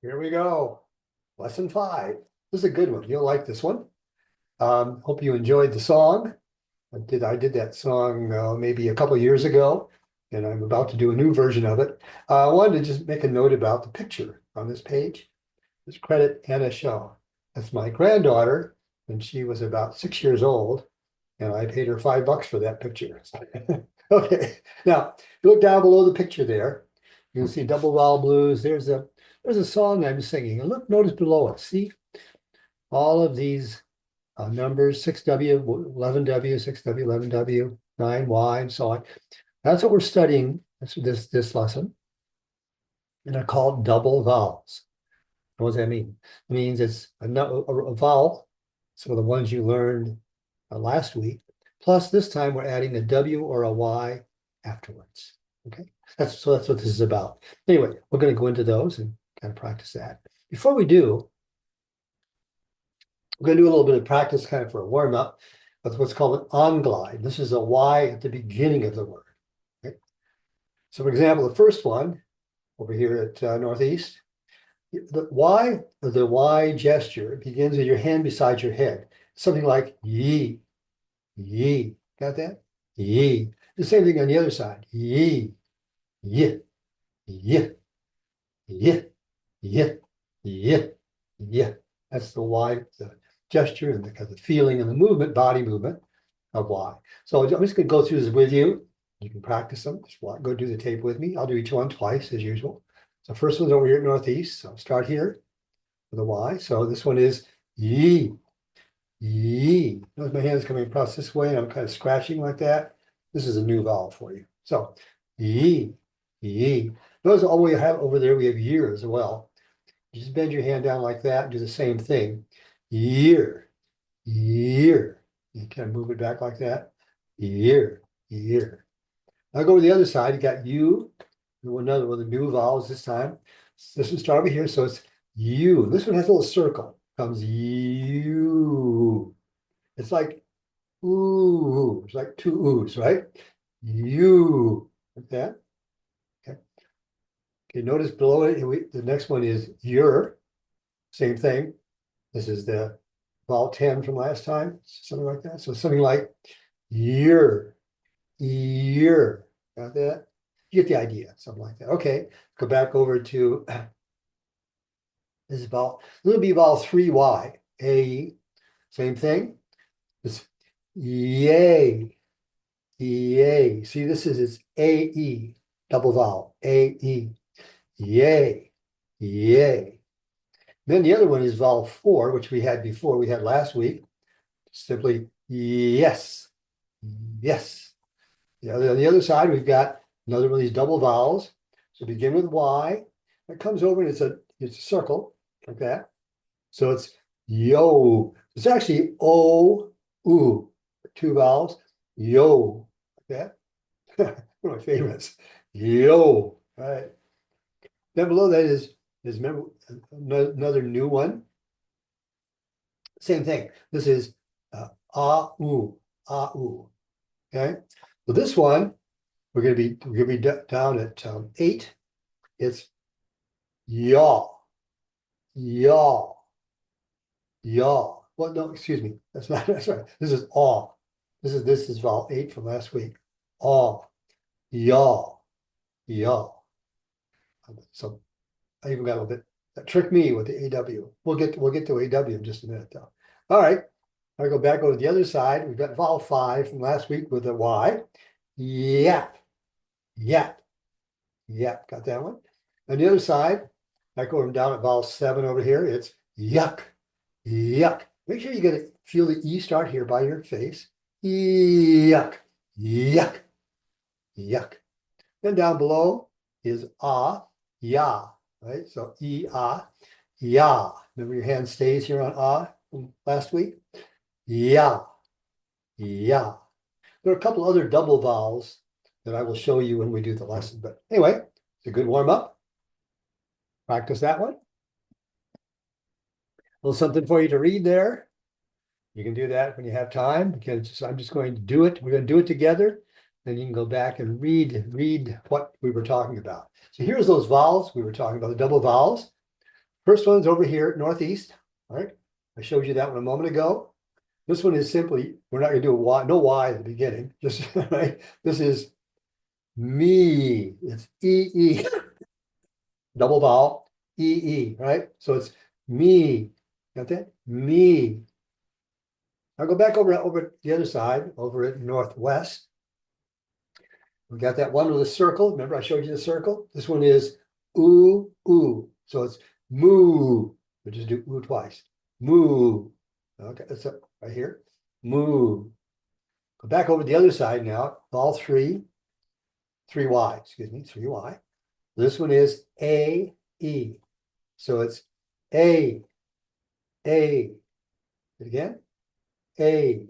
Here we go. Lesson 5. This is a good one. You'll like this one. Hope you enjoyed the song. I did that song maybe a couple years ago, and I'm about to do a new version of it. I wanted to just make a note about the picture on this page. Let's credit Anna Shaw. That's my granddaughter, and she was about 6 years old, and I paid her $5 for that picture. Okay, now you look down below the picture there. You can see double vowel blues. There's a song I'm singing. And look, notice below it. See all of these numbers: 6W, 11W, 6W, 11W, 9Y, and so on. That's what we're studying this lesson. And they're called double vowels. What does that mean? It means it's a vowel, some of the ones you learned last week, plus this time we're adding a W or a Y afterwards. Okay, that's what this is about. Anyway, we're going to go into those and kind of practice that. Before we do, we're going to do a little bit of practice kind of for a warm-up with what's called an on-glide. This is a Y at the beginning of the word. Okay? So for example, the first one over here at Northeast, the Y gesture begins with your hand beside your head. Something like ye, ye. Got that? Ye. The same thing on the other side. Ye, ye, ye, ye, ye, ye, ye. That's the Y, the gesture and the feeling and the movement, body movement of Y. So I'm just going to go through this with you. You can practice them. Just go do the tape with me. I'll do each one twice as usual. So first one's over here at Northeast. So I'll start here with a Y. So this one is ye, ye. Notice my hand's coming across this way and I'm kind of scratching like that. This is a new vowel for you. So ye, ye. Notice all we have over there, we have year as well. You just bend your hand down like that and do the same thing. Year, year. You kind of move it back like that. Year, year. Now go to the other side. You got you. Another one of the new vowels this time. This one start over here, so it's you. This one has a little circle. Comes you. It's like ooh. It's like two oohs, right? You. Like that. Okay. Okay. Notice below it, the next one is your. Same thing. This is the vowel 10 from last time. Something like that. So something like year. Year. Got that? You get the idea, something like that. Okay, go back over to this is vowel, little b vowel 3Y, A, same thing. It's yay, yay. See, this is it's AE, double vowel, AE, yay, yay. Then the other one is vowel 4, which we had before, we had last week. Simply yes, yes. On the other side, we've got another one of these double vowels. So begin with Y. It comes over and it's a circle like that. So it's yo. It's actually O, U. Two vowels. Yo. Like that. One of my favorites. Yo. All right. Then below that is remember another new one. Same thing. This is A-U. A-U. Okay. So this one, we're going to be down at 8. It's yaw, yaw, yaw. Well, no, excuse me. That's not. That's right. This is aw. This is vowel 8 from last week. Aw, yaw, yaw. So I even got a little bit that tricked me with the AW. We'll get to AW in just a minute though. All right. I go back over to the other side. We've got vowel 5 from last week with a Y. Yap, yap, yap. Got that one? On the other side, back over down at vowel 7 over here, it's yuck, yuck. Make sure you get to feel the E start here by your face. Yuck, yuck, yuck. Then down below is ya, right? So ya. Remember your hand stays here on from last week? Ya, ya. There are a couple other double vowels that I will show you when we do the lesson. But anyway, it's a good warm-up. Practice that one. A little something for you to read there. You can do that when you have time, because I'm just going to do it. We're going to do it together. Then you can go back and read what we were talking about. So here's those vowels we were talking about, the double vowels. First one's over here at Northeast. All right. I showed you that one a moment ago. This one is simply, we're not going to do a Y, no Y at the beginning. Just right. This is me. It's E-E. Double vowel, E-E, right? So it's me. Got that? Me. I'll go back over the other side, over at Northwest. We got that one with a circle. Remember I showed you the circle? This one is ooh, ooh. So it's moo. We just do ooh twice. Moo. Okay, that's it right here. Moo. Go back over the other side now. All three Y, excuse me, 3Y. This one is A-E. So it's A. It again. A.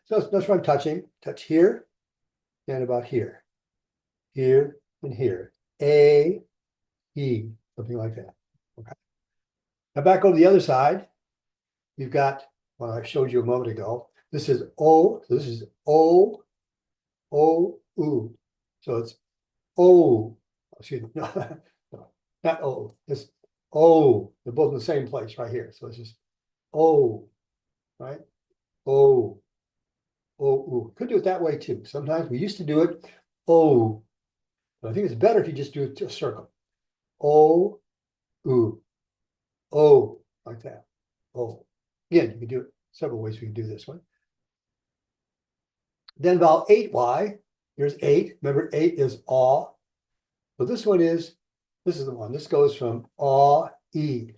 So that's what I'm touching. Touch here and about here. Here and here. A, E, something like that. Okay. Now back over the other side, you've got what I showed you a moment ago. This is O. So this is O, O, U. So it's O. Excuse me. No, not O. It's O. They're both in the same place right here. So it's just O, right? O. O. Could do it that way too. Sometimes we used to do it O. But I think it's better if you just do it to a circle. O, U. O, like that. O. Again, you can do it several ways. We can do this one. Then vowel 8Y. Here's 8. Remember, 8 is aw. So this one is, this is the one. This goes from aw, E.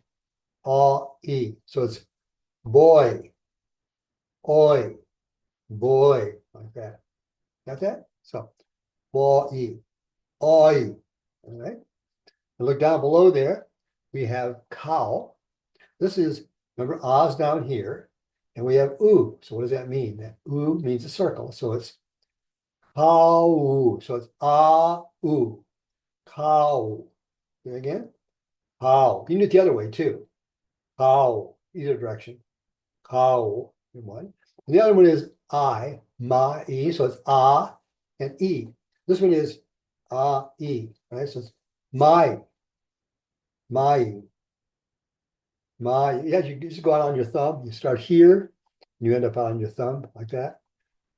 Aw, E. So it's boy. Oi. Boy. Like that. Got that? So, boy. Oi. All right. And look down below there. We have cow. This is, remember, ah's down here. And we have oo. So what does that mean? That oo means a circle. So it's cow. So it's ah, oo. Cow. Again. Cow. You can do it the other way too. Cow. Either direction. Cow. One. And the other one is I. Ma, E. So it's ah and E. This one is ah, E. Right? So it's my. My. Yeah, you just go out on your thumb. You start here. You end up on your thumb like that.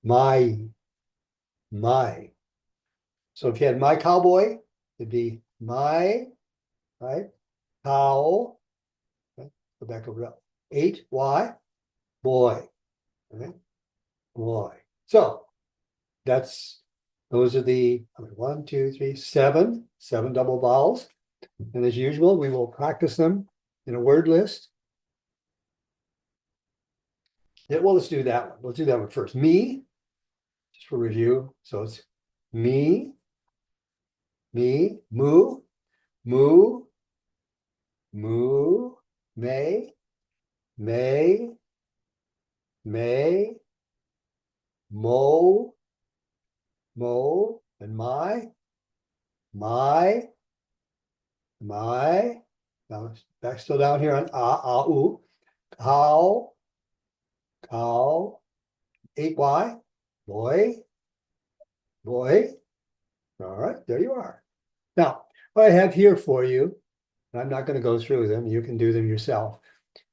My. So if you had my cowboy, it'd be my, right? Cow. Okay. Go back over up. 8Y. Boy. Okay. Boy. So those are the 1, 2, 3, 7 double vowels. And as usual, we will practice them in a word list. Yeah, well, let's do that one. Let's do that one first. Me, just for review. So it's me, moo, moo, may, mo, and my. Now it's back still down here on u. Cow, 8Y, boy. All right, there you are. Now, what I have here for you, and I'm not going to go through them, you can do them yourself.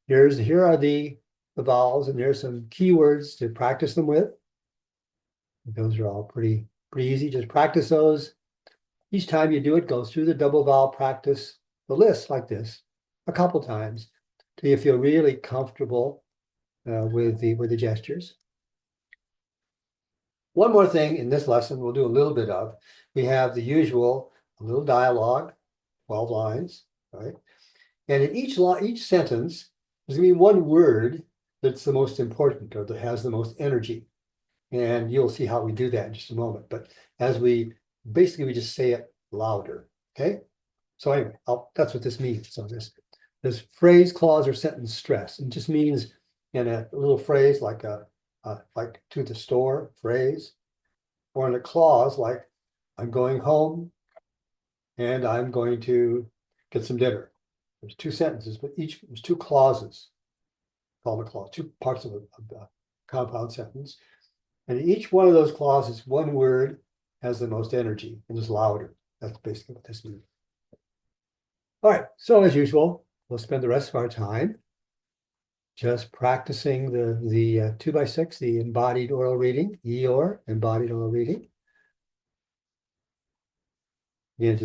Here are the vowels, and there's some keywords to practice them with. Those are all pretty easy. Just practice those. Each time you do it, go through the double vowel practice, the list like this, a couple times till you feel really comfortable with the gestures. One more thing in this lesson we'll do a little bit of. We have the usual little dialogue, 12 lines, right? And in each sentence, there's going to be one word that's the most important or that has the most energy. And you'll see how we do that in just a moment. But as we just say it louder, okay? So anyway, that's what this means. So this phrase, clause, or sentence stress. It just means in a little phrase like to the store phrase, or in a clause like I'm going home and I'm going to get some dinner. There's two sentences, but there's two clauses. Called a clause, two parts of a compound sentence. And in each one of those clauses, one word has the most energy and is louder. That's basically what this means. All right, so as usual, we'll spend the rest of our time just practicing the 2x6, the embodied oral reading, EOR, embodied oral reading. Again,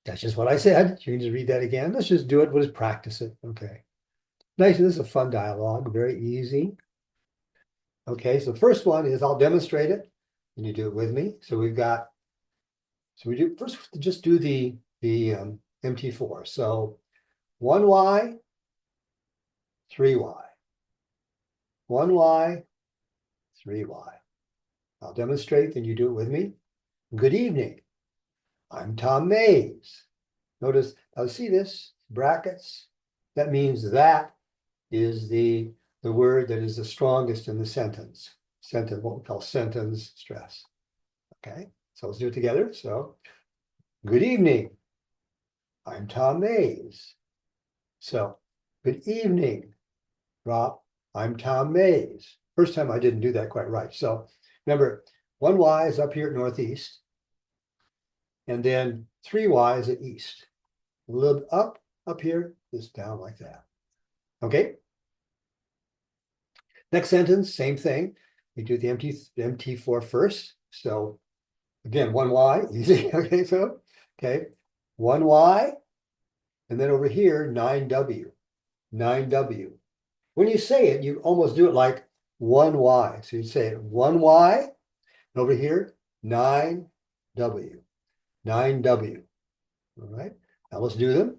that's just what I said. You can just read that again. Let's just do it. We'll just practice it. Okay. Nice. This is a fun dialogue. Very easy. Okay. So the first one is I'll demonstrate it and you do it with me. So we do first just do the MT4. So 1Y, 3Y. 1Y, 3Y. I'll demonstrate, then you do it with me. Good evening. I'm Tom Mays. Notice, now see this, brackets? That means that is the word that is the strongest in the sentence. Sentence, what we call sentence stress. Okay, so let's do it together. So, good evening. I'm Tom Mays. So, good evening, Rob. I'm Tom Mays. First time I didn't do that quite right. So, remember, 1Y is up here at northeast. And then 3Y is at east. A little up here, this down like that. Okay. Next sentence, same thing. We do the MT4 first. So again, 1Y, easy. Okay, so, okay, 1Y, and then over here, 9W, 9W. When you say it, you almost do it like 1Y. So you say it 1Y, and over here, 9W, 9W. All right, now let's do them.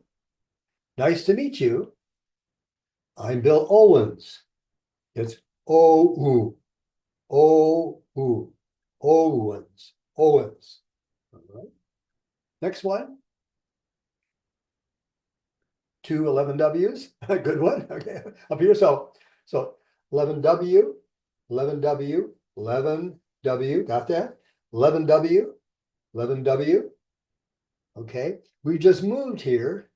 Nice to meet you. I'm Bill Owens. It's O-U, O-U, Owens, Owens. All right. Next one. 2 11Ws. Good one. Okay, up here. So 11W, 11W, 11W. Got that? 11W, 11W. Okay, we just moved here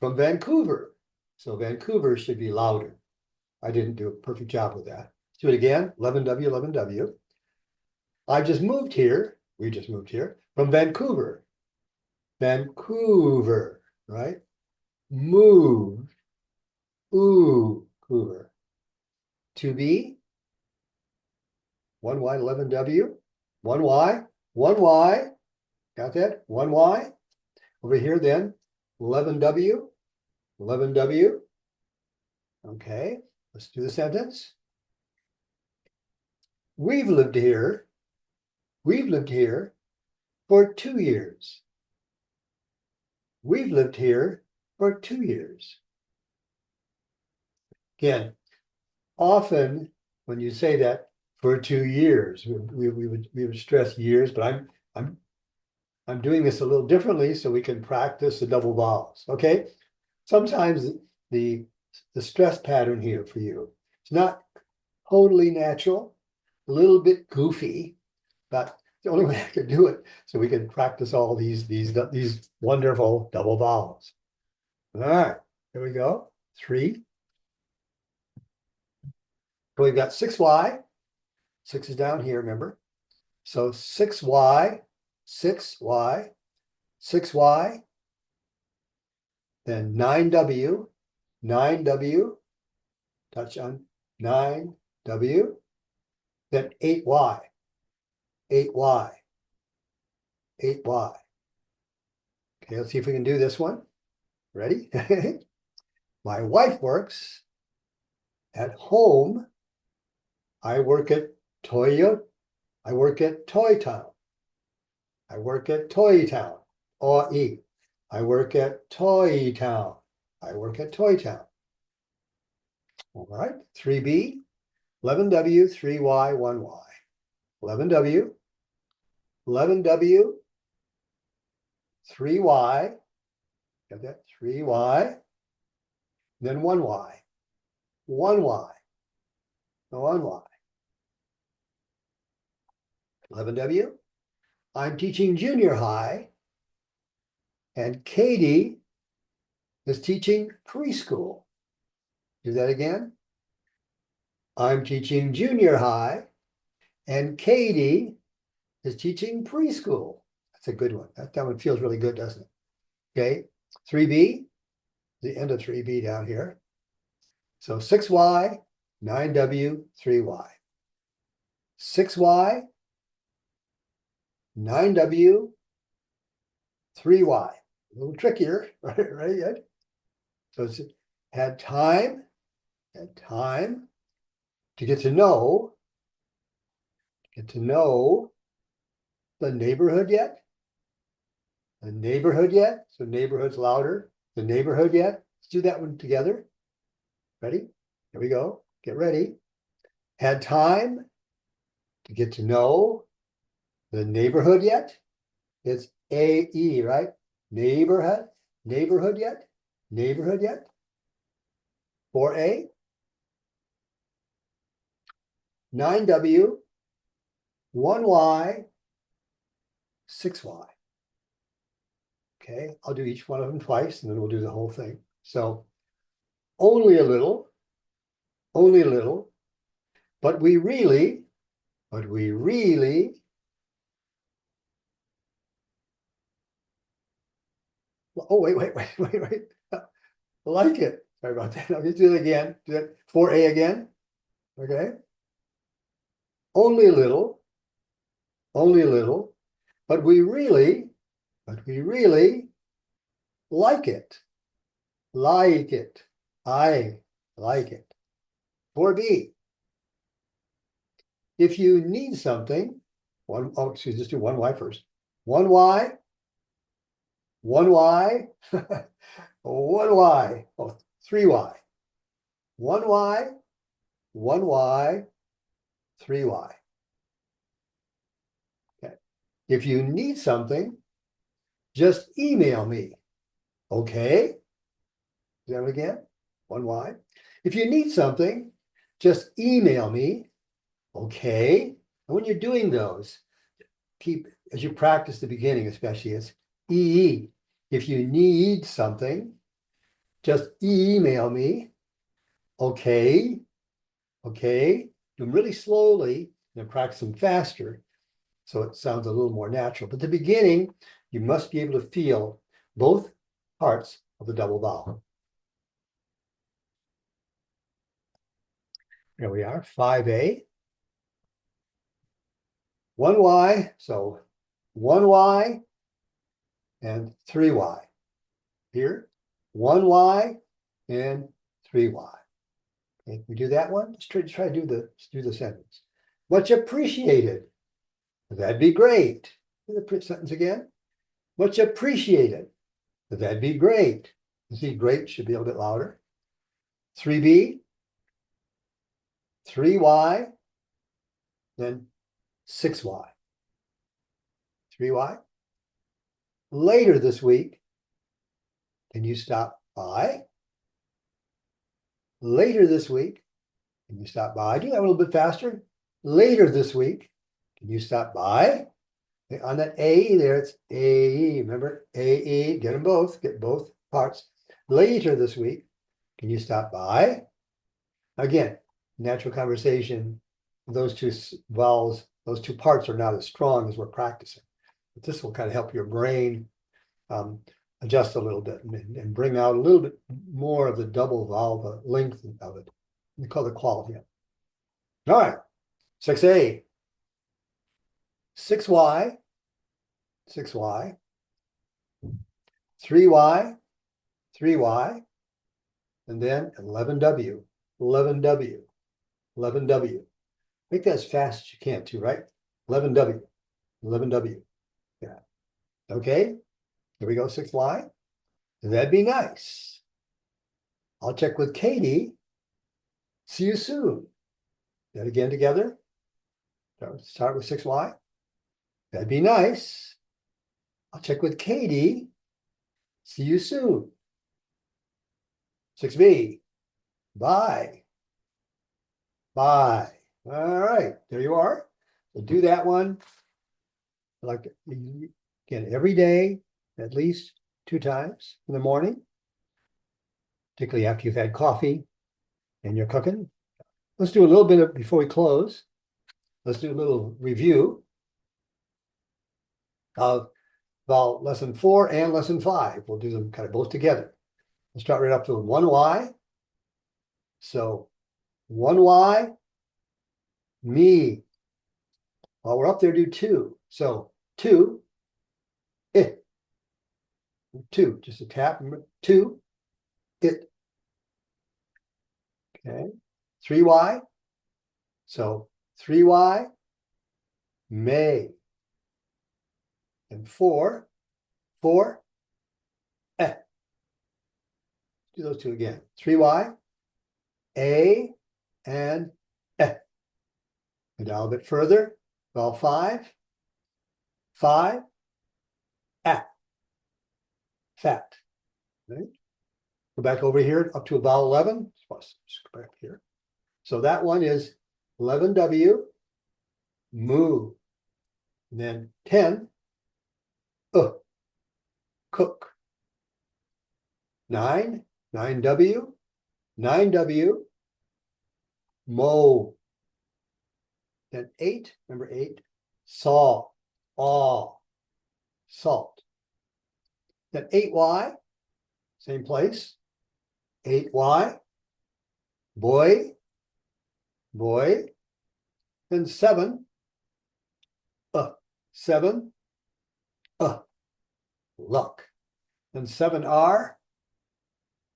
from Vancouver. So Vancouver should be louder. I didn't do a perfect job with that. Let's do it again. 11W, 11W. I just moved here. We just moved here from Vancouver. Vancouver, right? Moved. Ooh, Hoover. To be. 1Y, 11W. 1Y, 1Y. Got that? 1Y. Over here then, 11W. 11W. Okay, let's do the sentence. We've lived here for 2 years. We've lived here for 2 years. Again, often when you say that for 2 years, we would stress years, but I'm doing this a little differently so we can practice the double vowels. Okay, sometimes the stress pattern here for you, it's not totally natural, a little bit goofy, but the only way I can do it so we can practice all these wonderful double vowels. All right, here we go. 3. So we've got 6Y. 6 is down here, remember? So 6Y, 6Y, 6Y. Then 9W, 9W. Touch on 9W. Then 8Y, 8Y, 8Y. Okay, let's see if we can do this one. Ready? My wife works at home. I work at Toyota. I work at Toy Town. I work at Toy Town. O-E. I work at Toy Town. I work at Toy Town. All right. 3B. 11W, 3Y, 1Y. 11W. 11W. 3Y. Got that? 3Y. Then 1Y. 1Y. 1Y. 11W. I'm teaching junior high, and Katie is teaching preschool. Do that again. I'm teaching junior high, and Katie is teaching preschool. That's a good one. That one feels really good, doesn't it? Okay. 3B. the end of 3B down here. So 6y, 9w, 3y. 6y, 9w, 3y. A little trickier, right? Ed? So it's had time to get to know the neighborhood yet? The neighborhood yet? So neighborhood's louder. The neighborhood yet? Let's do that one together. Ready? Here we go. Get ready. Had time to get to know the neighborhood yet? It's AE, right? Neighborhood yet? Neighborhood yet? 4A. 9W, 1Y, 6Y. Okay, I'll do each one of them twice and then we'll do the whole thing. So only a little, but we really, oh, wait. Like it. Sorry about that. I'll just do it again. Do that 4A again. Okay. Only a little, but we really like it. Like it. I like it. 4B. If you need something, just do 1Y first. 1Y, 1Y, 1Y, oh, 3Y. 1Y, 1Y, 3Y. Okay. If you need something, just email me. Okay. Do that again. 1Y. If you need something, just email me. Okay. And when you're doing those, as you practice the beginning, especially, it's EE. If you need something, just email me. Okay. Okay. Do them really slowly and practice them faster. So it sounds a little more natural. But at the beginning, you must be able to feel both parts of the double vowel. There we are, 5A. 1Y, so 1Y and 3Y. Here, 1Y and 3Y. Okay, we do that one. Let's try to do the sentence. Much appreciated. That'd be great. Do the sentence again. Much appreciated. That'd be great. You see, great should be a little bit louder. 3B, 3Y, then 6Y. 3Y. Later this week, can you stop by? Later this week, can you stop by? Do that a little bit faster. Later this week, can you stop by? On that AE there, it's AE. Remember, AE, get them both, get both parts. Later this week, can you stop by? Again, natural conversation, those two vowels, those two parts are not as strong as we're practicing. But this will kind of help your brain adjust a little bit and bring out a little bit more of the double vowel, the length of it. We call it quality. All right, 6A. 6Y, 6Y, 3Y, 3Y, and then 11W, 11W, 11W. Make that as fast as you can too, right? 11W, 11W. Yeah. Okay, here we go, 6Y. That'd be nice. I'll check with Katie. See you soon. That again together. Start with 6Y. That'd be nice. I'll check with Katie. See you soon. 6B. Bye. Bye. All right, there you are. So do that one. Like again, every day, at least 2 times in the morning, particularly after you've had coffee and you're cooking. Let's do a little bit of, before we close, let's do a little review of vowel lesson 4 and lesson 5. We'll do them kind of both together. We'll start right up to one Y. So one Y, me. While we're up there, do two. So two, it. Two, just a tap, two, it. Okay, 3Y. So 3Y, may. And four, eh. Do those two again. 3Y, a, and eh. And down a bit further, vowel five, ah, fat. Right? Go back over here up to a vowel 11. Just go back here. So that one is 11W, moo. And then 10, cook. 9W, mow. Then 8, remember 8, saw, salt. Then 8Y, same place, 8Y, boy. Then 7, luck. Then 7R,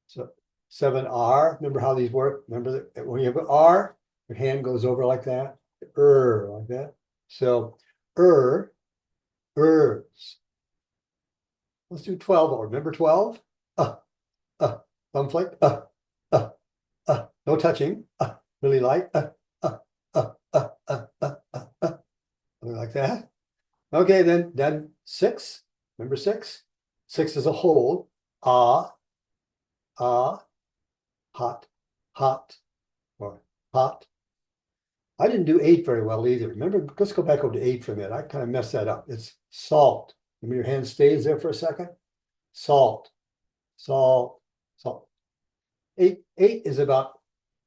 so 7R, remember how these work? Remember that when you have an R, your hand goes over like that, like that. So herbs. Let's do 12 more. Remember 12? Thumb flick. No touching. Really light. Like that. Okay, then 6. Remember 6? 6 is a hold. Hot, or hot. I didn't do 8 very well either. Remember, let's go back over to 8 for a minute. I kind of messed that up. It's salt. Remember your hand stays there for a second? Salt. 8 is about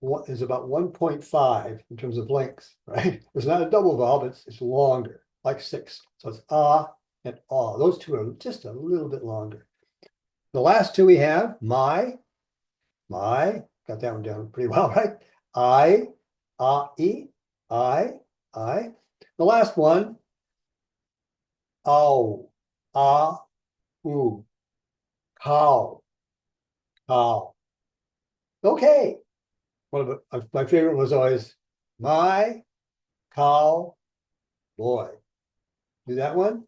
1.5 in terms of length, right? It's not a double vowel, but it's longer, like 6. So it's and ah. Those two are just a little bit longer. The last two we have, my, got that one down pretty well, right? I. The last one, ow, ooh, cow. Okay. One of my favorite was always my cow boy. Do that one.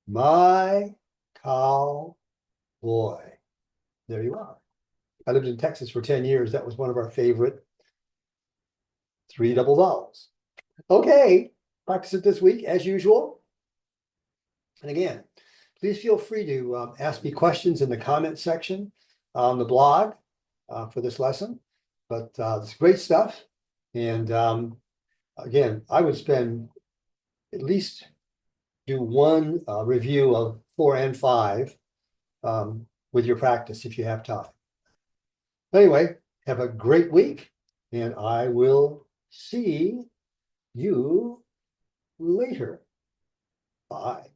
My cow boy. There you are. I lived in Texas for 10 years. That was one of our favorite 3 double vowels. Okay, practice it this week as usual. And again, please feel free to ask me questions in the comment section on the blog for this lesson. But it's great stuff. And again, I would spend at least do one review of 4 and 5 with your practice if you have time. Anyway, have a great week, and I will see you later. Bye.